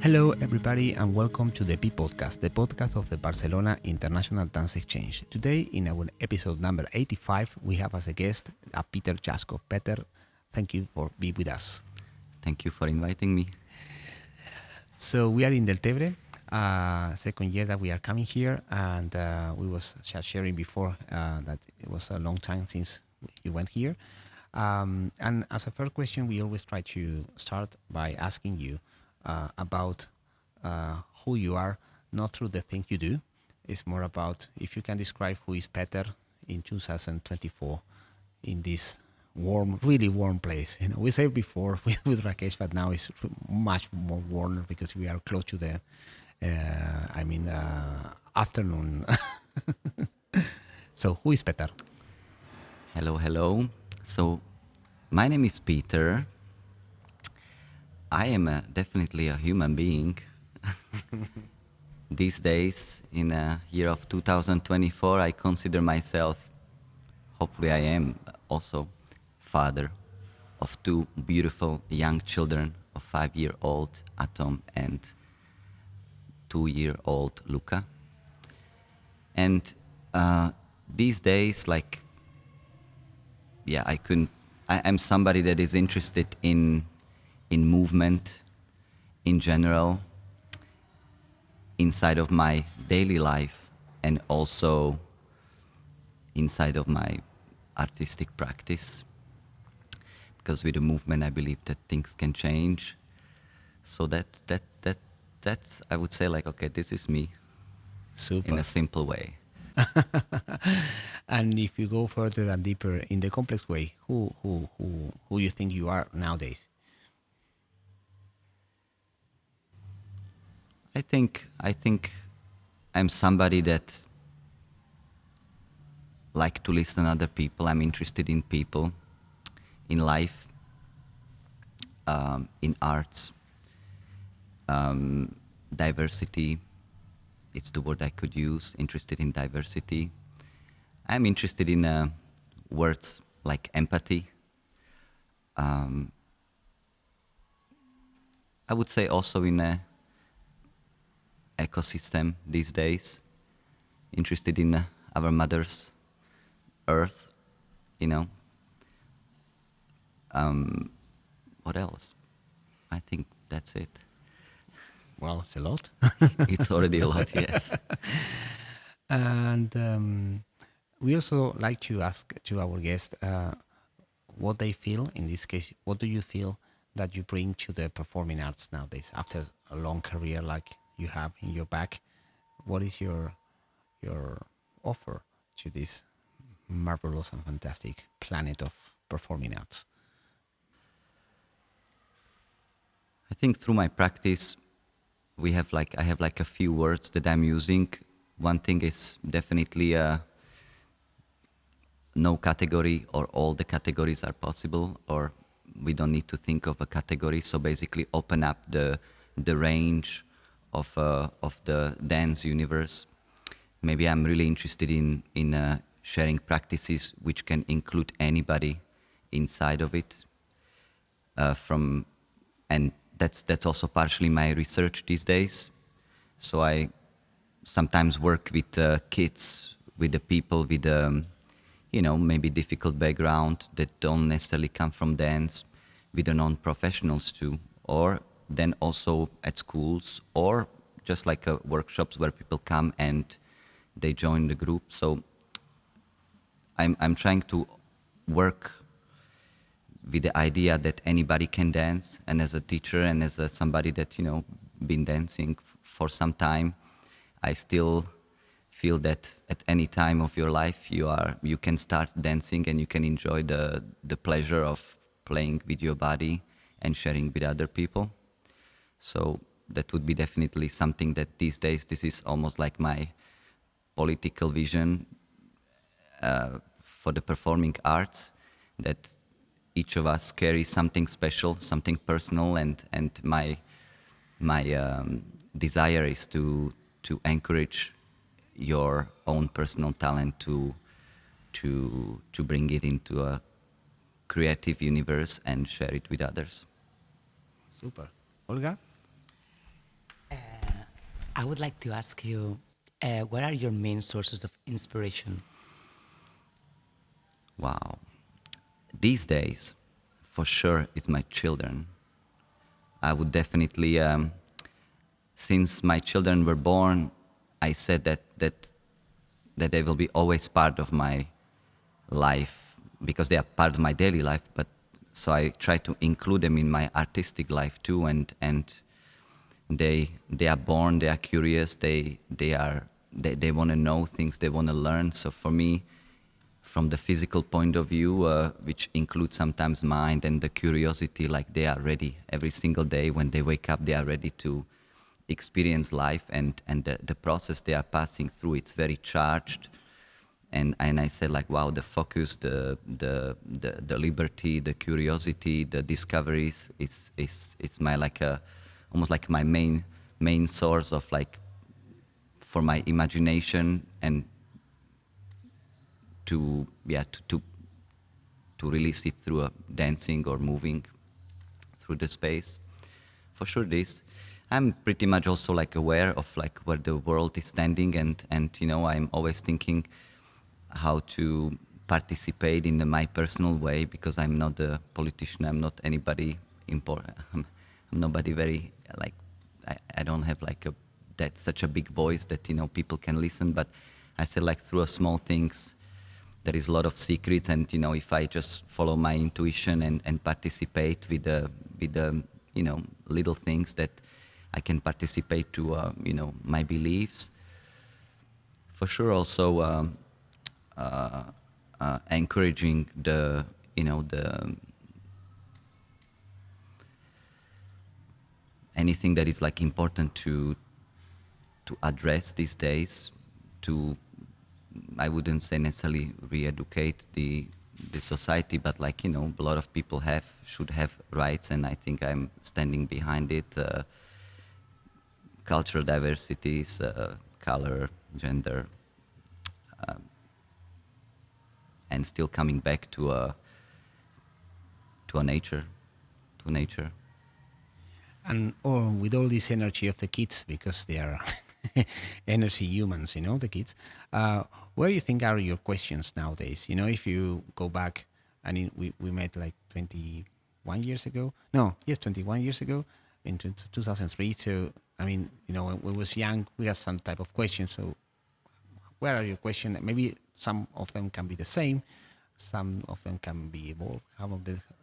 Hello, everybody, and welcome to the BIDE Podcast, the podcast of the Barcelona International Dance Exchange. Today, in our episode number 85, we have as a guest Peter Jasko. Peter, thank you for being with us. Thank you for inviting me. So we are in Deltebre, second year that we are coming here, and we was sharing before that it was a long time since you went here. And as a first question, we always try to start by asking you about who you are, not through the things you do. It's more about if you can describe who is Peter in 2024 in this warm, really warm place. You know, we said before with Rakesh, but now it's much more warmer because we are close to the, afternoon. So who is Peter? Hello. So, my name is Peter. I am definitely a human being. These days, in the year of 2024, I consider myself, hopefully I am also, father of two beautiful young children, a 5-year-old Atom and 2-year-old Luca. And these days, I'm somebody that is interested in movement in general inside of my daily life and also inside of my artistic practice, because with the movement I believe that things can change. So that's I would say, like, okay, this is me. Super. In a simple way. And if you go further and deeper in the complex way, who you think you are nowadays? I think I'm somebody that like to listen to other people. I'm interested in people, in life, in arts, diversity. It's the word I could use. Interested in diversity. I'm interested in words like empathy. I would say also in a ecosystem these days. Interested in our mother's earth, you know. What else? I think that's it. Well, it's a lot. It's already a lot, yes. And we also like to ask to our guests what they feel. In this case, what do you feel that you bring to the performing arts nowadays after a long career like you have in your back? What is your offer to this marvelous and fantastic planet of performing arts? I think through my practice, I have a few words that I'm using. One thing is definitely no category or all the categories are possible, or we don't need to think of a category. So basically open up the range of the dance universe. Maybe I'm really interested in sharing practices which can include anybody inside of it. And that's also partially my research these days. So I sometimes work with kids, with the people with maybe difficult background that don't necessarily come from dance, with the non-professionals too, or then also at schools, or just like workshops where people come and they join the group. So I'm trying to work with the idea that anybody can dance, and as a teacher and as somebody that been dancing for some time, I still feel that at any time of your life you can start dancing and you can enjoy the pleasure of playing with your body and sharing with other people. So that would be definitely something that these days, this is almost like my political vision for the performing arts, that each of us carries something special, something personal, and my desire is to encourage your own personal talent to bring it into a creative universe and share it with others. Super. Olga? I would like to ask you, what are your main sources of inspiration? Wow. These days, for sure, it's my children. I would definitely, since my children were born, I said that they will be always part of my life because they are part of my daily life. But so I try to include them in my artistic life too, and they are born, they are curious, they want to know things, they want to learn. So for me, from the physical point of view, which includes sometimes mind and the curiosity, like they are ready every single day when they wake up, they are ready to experience life, and the process they are passing through, it's very charged. And I said like, wow, the focus, the liberty, the curiosity, the discoveries is my like a almost like my main source of like for my imagination and to to release it through dancing or moving through the space. For sure, this. I'm pretty much also like aware of like where the world is standing, and you know I'm always thinking how to participate in my personal way, because I'm not a politician. I'm not anybody important. I'm nobody very like I don't have like a that such a big voice that you know people can listen. But I said like through a small things there is a lot of secrets, and you know if I just follow my intuition and participate with the you know little things that I can participate to you know my beliefs. For sure, also encouraging the you know the anything that is like important to address these days, to I wouldn't say necessarily re-educate the society, but like you know a lot of people should have rights, and I think I'm standing behind it. Cultural diversities, color, gender, and still coming back to a nature, to nature. And with all this energy of the kids, because they are energy humans, you know, the kids. Where do you think are your questions nowadays? You know, if you go back, we met like 21 years ago. No, yes, 21 years ago in 2003. So, I mean, you know, when we was young, we had some type of questions. So where are your questions? Maybe some of them can be the same, some of them can be evolved.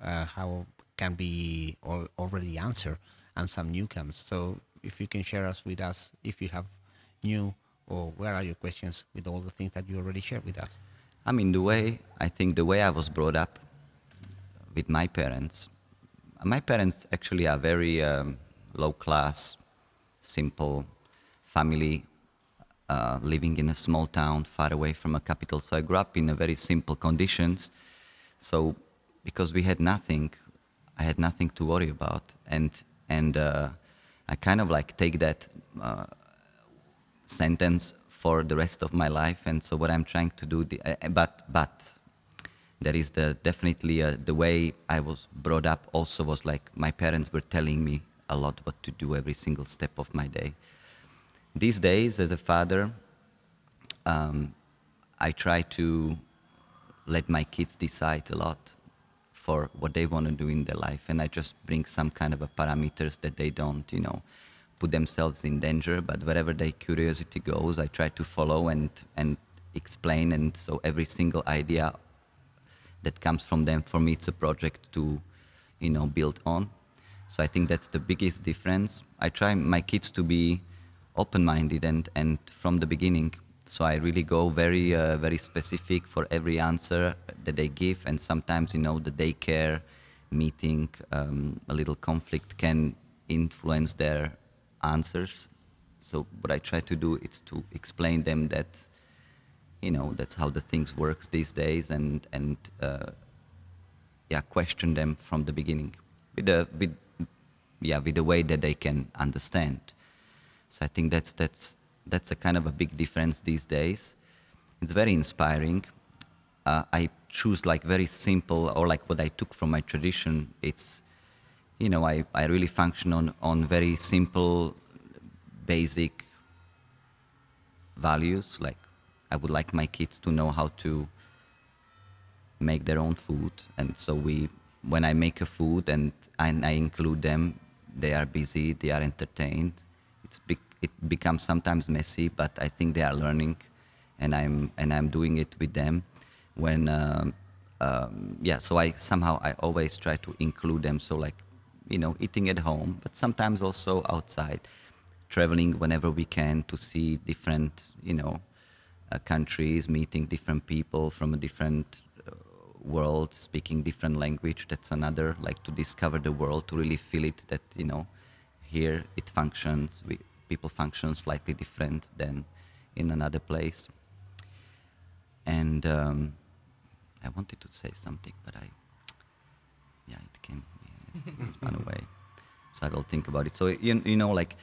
How can be already answered, and some new comes. So if you can share us with us, if you have new, or where are your questions with all the things that you already shared with us? I mean, I think the way I was brought up with my parents actually are very low class, simple family, living in a small town far away from a capital. So I grew up in a very simple conditions. So because we had nothing, I had nothing to worry about, and I kind of like take that sentence for the rest of my life. And so what I'm trying to do, but there is definitely the way I was brought up also was like my parents were telling me a lot what to do every single step of my day. These days, as a father, I try to let my kids decide a lot for what they want to do in their life, and I just bring some kind of a parameters that they don't, you know, put themselves in danger. But wherever their curiosity goes, I try to follow and explain. And so every single idea that comes from them, for me, it's a project to, you know, build on. So I think that's the biggest difference. I try my kids to be open-minded and from the beginning. So I really go very specific for every answer that they give. And sometimes, you know, the daycare meeting, a little conflict can influence their answers. So what I try to do is to explain them that, you know, that's how the things works these days, and yeah, question them from the beginning with the way that they can understand. So I think that's a kind of a big difference these days. It's very inspiring. I choose like very simple, or like what I took from my tradition. It's, you know, I really function on very simple, basic values. Like I would like my kids to know how to make their own food, and so when I make a food and I include them, they are busy, they are entertained. It becomes sometimes messy, but I think they are learning, and I'm doing it with them. When so I always try to include them. So like, eating at home, but sometimes also outside, traveling whenever we can to see different, countries, meeting different people from a different world, speaking different language. That's another, like, to discover the world, to really feel it, that, here it functions, people function slightly different than in another place. And I wanted to say something, but it came run away. So I will think about it. So, like,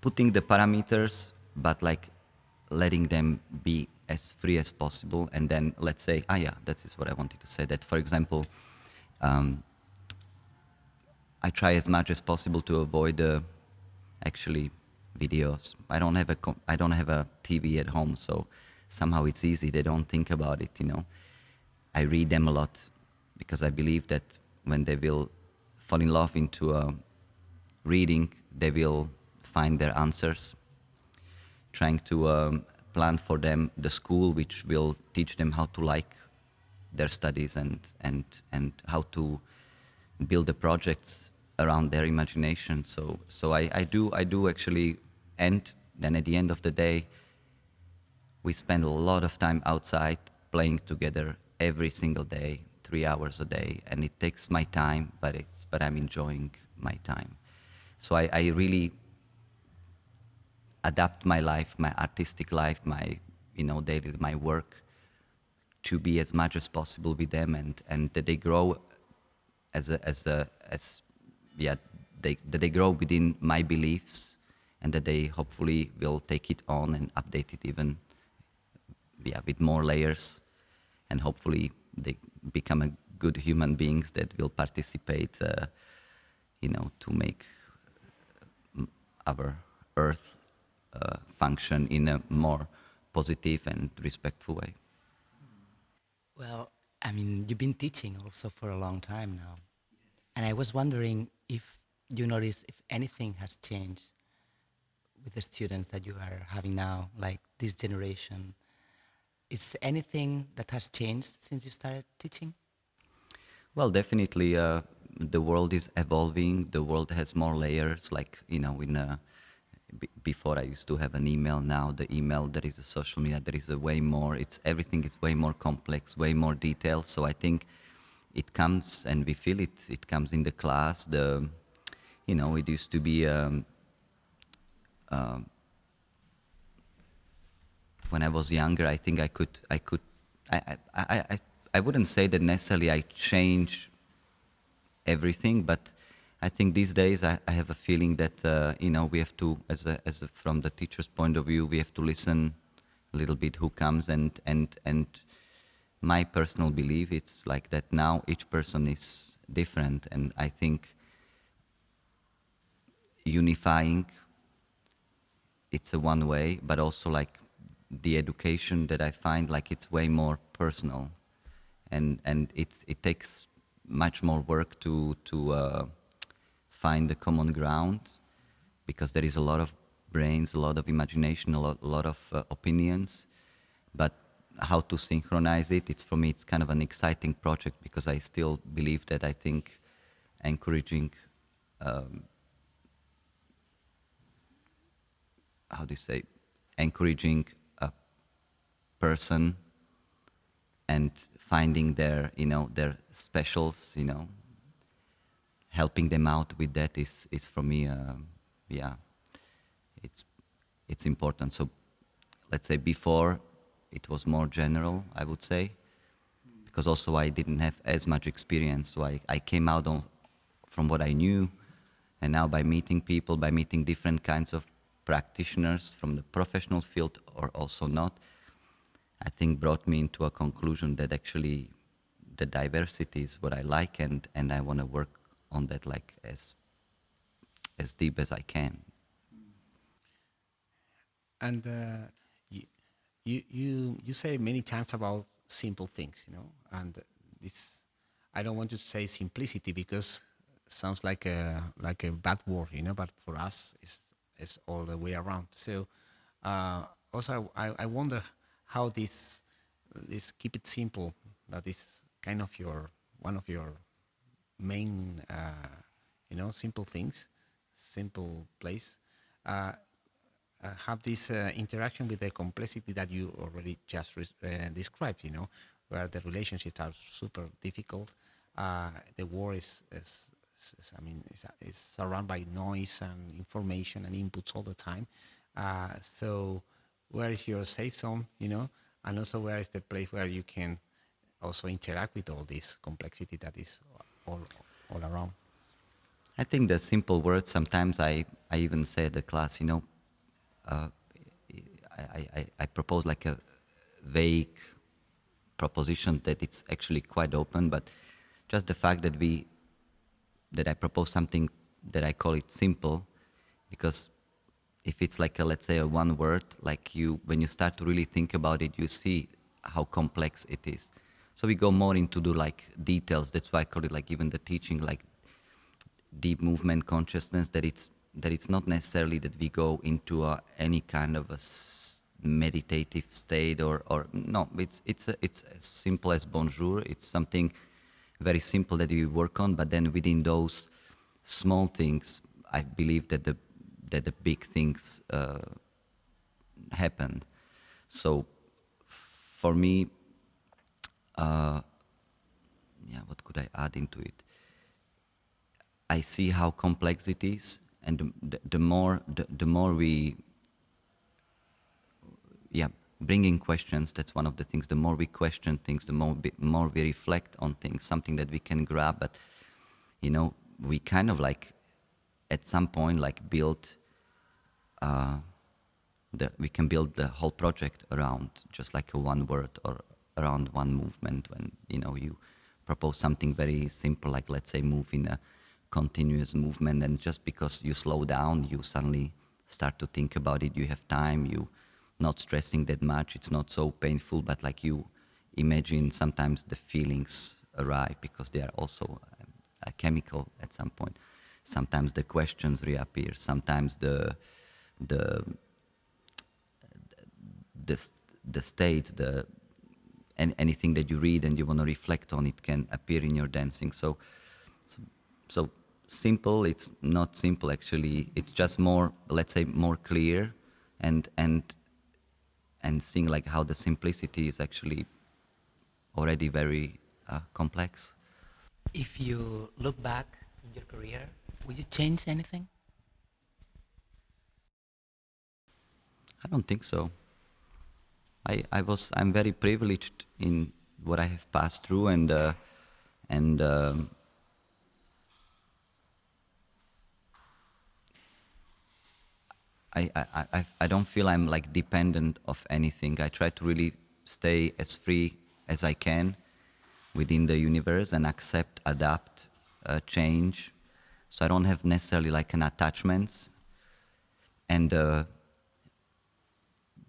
putting the parameters, but like letting them be as free as possible. And then let's say, that is what I wanted to say, that, for example, I try as much as possible to avoid actually videos. I don't have a TV at home, so somehow it's easy. They don't think about it, I read them a lot, because I believe that when they will fall in love into reading, they will find their answers. Trying to plan for them the school which will teach them how to like their studies, and how to build the projects around their imagination. So I do actually, and then at the end of the day, we spend a lot of time outside playing together every single day, 3 hours a day, and it takes my time, but I'm enjoying my time. So I really adapt my life, my artistic life, my daily, my work, to be as much as possible with them, and that they grow that they grow within my beliefs, and that they hopefully will take it on and update it even with more layers, and hopefully they become a good human beings that will participate to make our earth function in a more positive and respectful way. Well, I mean, you've been teaching also for a long time now. And I was wondering if you notice if anything has changed with the students that you are having now, like this generation. Is anything that has changed since you started teaching? Well, definitely, the world is evolving. The world has more layers. Like, before I used to have an email. Now the email, there is a social media. There is a way more. Everything is way more complex, way more detailed. So I think it comes, and we feel it. It comes in the class. It used to be. When I was younger, I think I wouldn't say that necessarily I change everything, but I think these days I have a feeling that we have to, from the teacher's point of view, we have to listen a little bit who comes, and my personal belief, it's like that now each person is different, and I think unifying, it's a one way, but also like the education that I find, like, it's way more personal, and it takes much more work to find the common ground, because there is a lot of brains, a lot of imagination, a lot of opinions, but how to synchronize it, for me it's kind of an exciting project, because I still believe that, I think encouraging how do you say, encouraging a person and finding their specials, helping them out with that is for me, it's important. So let's say before it was more general, I would say, because also I didn't have as much experience. So I came out from what I knew, and now by meeting people, by meeting different kinds of practitioners from the professional field or also not, I think brought me into a conclusion that actually the diversity is what I like, and I want to work on that, like, as deep as I can. And you, you say many times about simple things, you know, and this, I don't want to say simplicity because it sounds like a bad word, you know, but for us it's all the way around. So also I wonder how this keep it simple, that is kind of your one of your main you know, simple things, simple place, uh, have this interaction with the complexity that you already just described, you know, where the relationships are super difficult. The war I mean, is surrounded by noise and information and inputs all the time. So where is your safe zone, you know, and also where is the place where you can also interact with all this complexity that is all, all around? I think the simple words, sometimes I even say at the class, you know, I propose like a vague proposition that it's actually quite open, but just the fact that that I propose something that I call it simple, because if it's like a, let's say a one word, like when you start to really think about it, you see how complex it is. So we go more into the like details. That's why I call it like even the teaching, like deep movement consciousness, that it's not necessarily that we go into any kind of a meditative state or no, it's as simple as bonjour. It's something very simple that you work on, but then within those small things, I believe that the big things happened. So for me, yeah, what could I add into it? I see how complex it is, and the more we, yeah, bringing questions. That's one of the things. The more we question things, the more we reflect on things. Something that we can grab, but you know, we kind of like at some point like build. We can build the whole project around just like a one word or around one movement. When you know you propose something very simple, like let's say move in a continuous movement, and just because you slow down, you suddenly start to think about it. You have time. You not stressing that much. It's not so painful, but like you imagine sometimes the feelings arrive because they are also a chemical at some point. Sometimes the questions reappear. Sometimes the the state, anything that you read and you want to reflect on it can appear in your dancing. So simple. It's not simple actually. It's just more, let's say, more clear, and seeing like how the simplicity is actually already very complex. If you look back in your career, would you change anything? I don't think so. I'm very privileged in what I have passed through, and I don't feel I'm like dependent of anything. I try to really stay as free as I can within the universe and accept, adapt, change. So I don't have necessarily like an attachments, and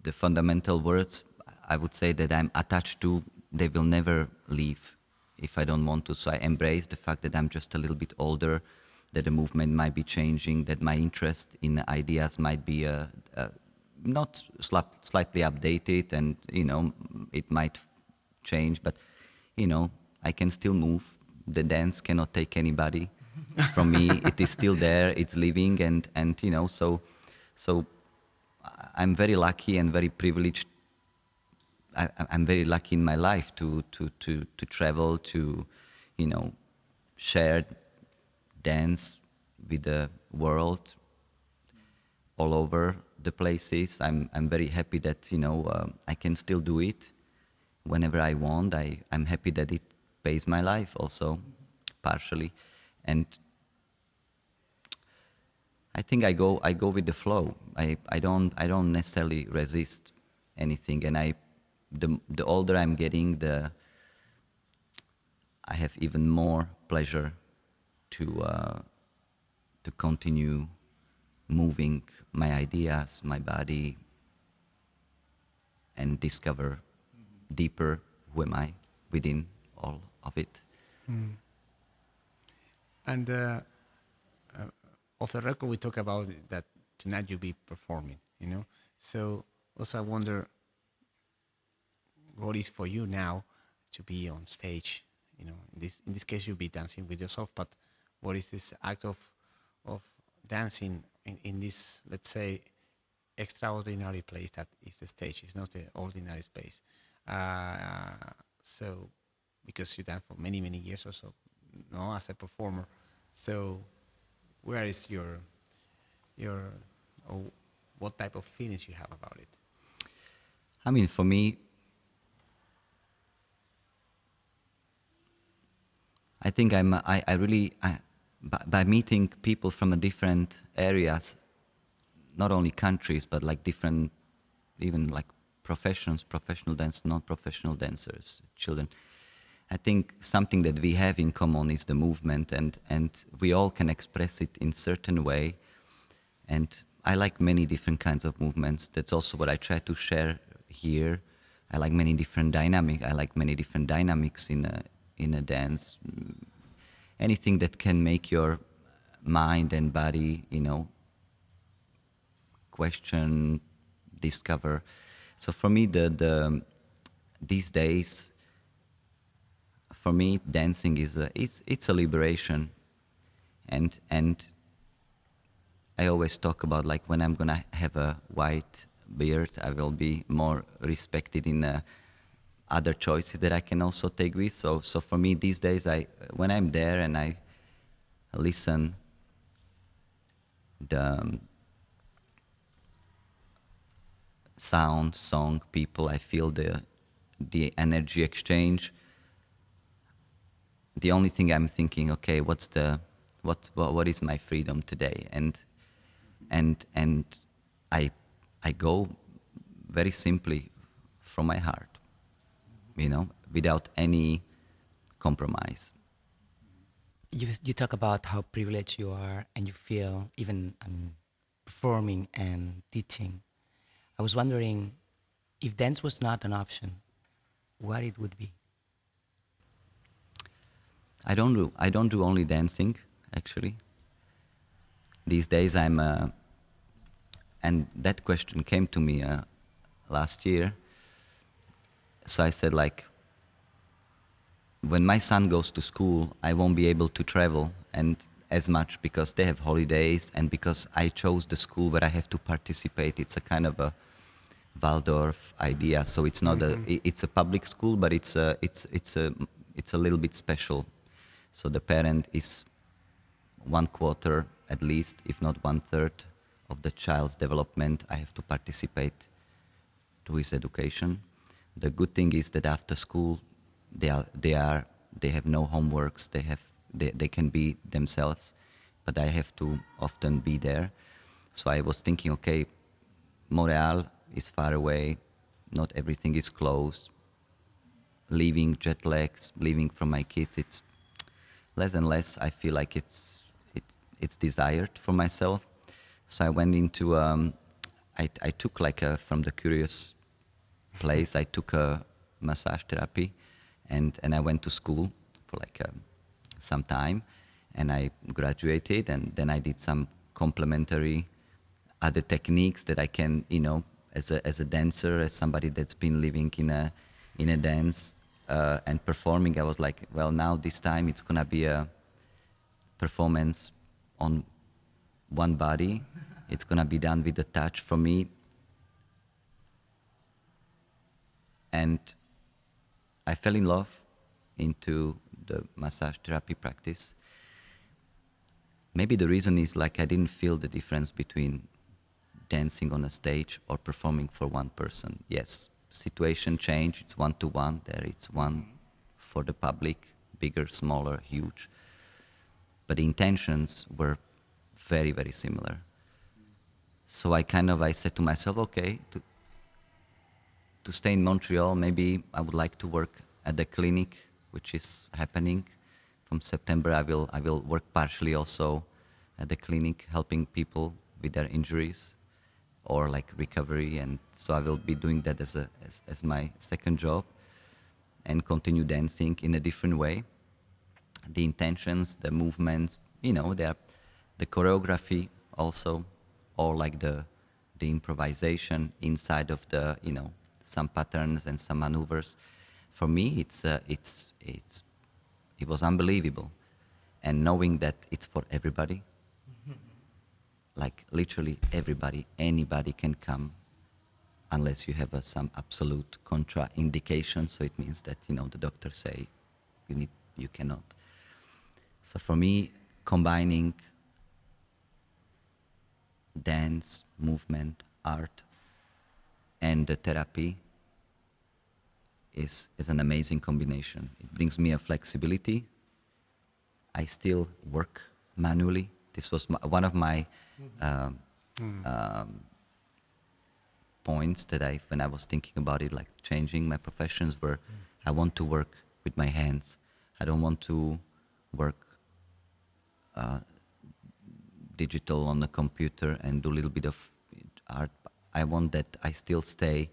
the fundamental words I would say that I'm attached to, they will never leave if I don't want to. So I embrace the fact that I'm just a little bit older, that the movement might be changing, that my interest in ideas might be not slightly updated, and you know it might change, but you know I can still move. The dance cannot take anybody from me. It is still there. It's living, and you know so I'm very lucky and very privileged. I'm very lucky in my life to travel, to, you know, share dance with the world all over the places. I'm very happy that, you know, I can still do it whenever I want. I'm happy that it pays my life also, partially. And I think I go with the flow. I don't necessarily resist anything, and the older I'm getting, I have even more pleasure to continue moving my ideas, my body, and discover deeper who am I within all of it. And off the record, we talk about that tonight you'll be performing, you know. So also I wonder what is for you now to be on stage, you know. In this case, you'll be dancing with yourself, but what is this act of dancing in this, let's say, extraordinary place that is the stage? It's not the ordinary space. So because you dance for many years or so, no, as a performer. So where is your or what type of feelings you have about it? I mean, for me, I think I really, by meeting people from a different areas, not only countries, but like different, even like professions, professional dance, non-professional dancers, children. I think something that we have in common is the movement, and we all can express it in certain way. And I like many different kinds of movements. That's also what I try to share here. I like many different dynamics in a dance. Anything that can make your mind and body, you know, question, discover. So for me, these days, for me, dancing is it's a liberation, and I always talk about like when I'm gonna have a white beard, I will be more respected in other choices that I can also take with. So for me these days, when I'm there and I listen the sound, song, people, I feel the energy exchange. The only thing I'm thinking, okay, what is my freedom today? And I go very simply from my heart, you know, without any compromise. You talk about how privileged you are and you feel even performing and teaching. I was wondering if dance was not an option, what it would be. I don't do only dancing, actually. These days and that question came to me last year. So I said, like, when my son goes to school, I won't be able to travel and as much because they have holidays and because I chose the school where I have to participate. It's a kind of a Waldorf idea. So it's not it's a public school, but it's a little bit special. So the parent is 1/4 at least, if not 1/3 of the child's development. I have to participate to his education. The good thing is that after school, they have no homeworks. They can be themselves, but I have to often be there. So I was thinking, okay, Montreal is far away. Not everything is close. Leaving jet lags, leaving from my kids, it's less and less. I feel like it's desired for myself. So I went into I took like from the curious place. I took a massage therapy, and I went to school for like some time, and I graduated, and then I did some complementary other techniques that I can, you know, as a dancer, as somebody that's been living in a dance and performing. I was like, well, now this time it's gonna be a performance on one body. It's gonna be done with a touch for me. And I fell in love into the massage therapy practice. Maybe the reason is like I didn't feel the difference between dancing on a stage or performing for one person. Yes, situation change, it's one-to-one, there it's one for the public, bigger, smaller, huge. But the intentions were very, very similar. So I said to myself, okay, to stay in Montreal, maybe I would like to work at the clinic, which is happening. From September, I will work partially also at the clinic, helping people with their injuries. or like recovery, and so I will be doing that as my second job, and continue dancing in a different way. The intentions, the movements, the choreography also, or like the improvisation inside of the, some patterns and some maneuvers. For me, it was unbelievable, and knowing that it's for everybody, like literally everybody, anybody can come, unless you have some absolute contraindication. So it means that the doctors say you cannot. So for me, combining dance, movement, art, and the therapy is an amazing combination. It brings me a flexibility. I still work manually. This was one of my points that when I was thinking about it, like changing my professions, were I want to work with my hands. I don't want to work digital on the computer and do a little bit of art. I want that I still stay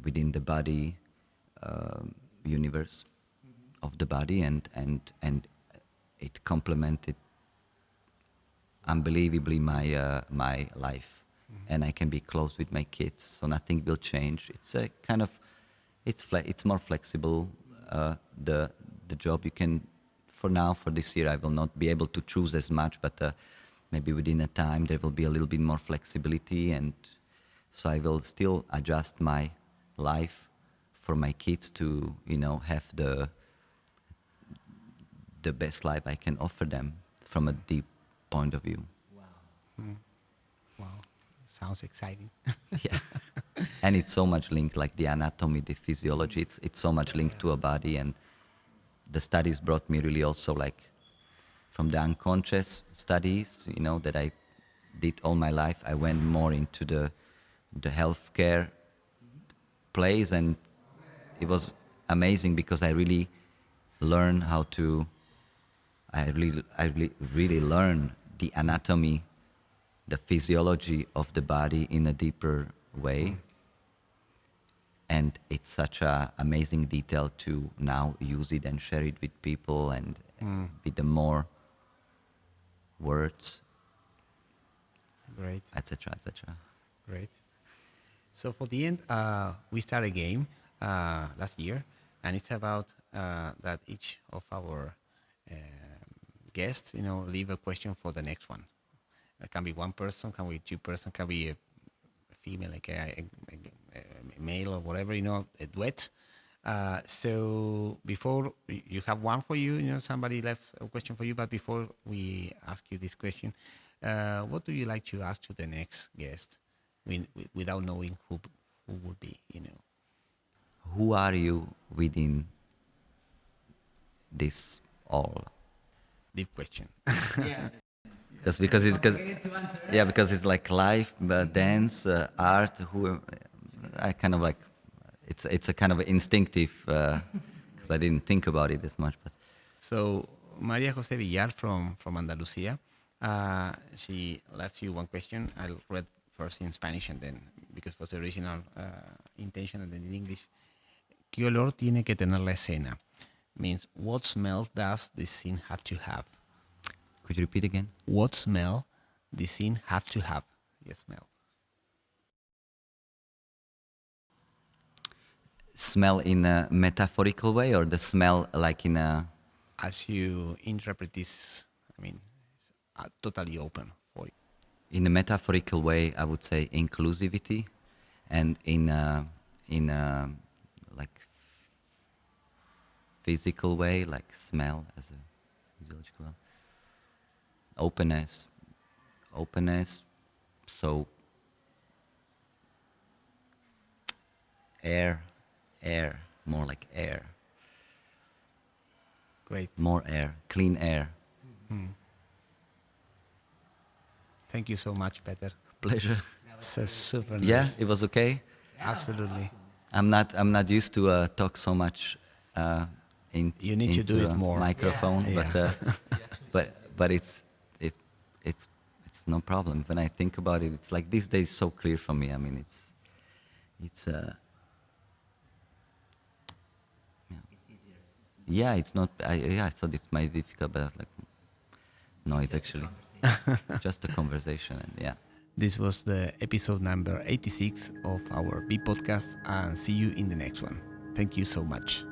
within the body universe of the body, and it complemented unbelievably my life, and I can be close with my kids, so nothing will change. It's a kind of it's more flexible. The job you can, for now, for this year, I will not be able to choose as much, but maybe within a time there will be a little bit more flexibility, and so I will still adjust my life for my kids to have the best life I can offer them from a deep point of view. Wow, sounds exciting. Yeah, and it's so much linked, like the anatomy, the physiology. It's so much linked to a body, and the studies brought me really also like from the unconscious studies, that I did all my life. I went more into the healthcare place, and it was amazing because I really learned how to. I really learned the anatomy, the physiology of the body in a deeper way. And it's such an amazing detail to now use it and share it with people, and with the more words, Great, etc., etc. great. So for the end, we start a game last year, and it's about that each of our guests, leave a question for the next one. It can be one person, can be two person, can be a female, like a male or whatever, a duet. So before you have one for you, somebody left a question for you, but before we ask you this question, what do you like to ask to the next guest without knowing who would be, Who are you within this all? Deep question. Because it's like life, dance, art. I kind of like it's a kind of instinctive because I didn't think about it as much. But So Maria Jose Villar from Andalusia, she left you one question. I'll read first in Spanish and then, because was the original intention, and then in English. ¿Qué olor tiene que tener la escena? Means, what smell does this scene have to have? could you repeat again? What smell this scene have to have? Yes, smell. Smell in a metaphorical way, or the smell like in a... As you interpret this, totally open for you. In a metaphorical way, I would say inclusivity, and in a like physical way, like smell as a physiological openness. So air, more like air. Great. More air, clean air. Thank you so much, Peter. Pleasure. So super Yeah, nice. it was okay. Absolutely. I'm not used to talk so much You need to do into it a more. microphone, Yeah. but it's it's no problem. When I think about it, it's like these days so clear for me. I mean, it's yeah, it's not. I thought it's my difficult, but I was like, no, it's actually just a conversation, and yeah. This was the episode number 86 of our B podcast, and see you in the next one. Thank you so much.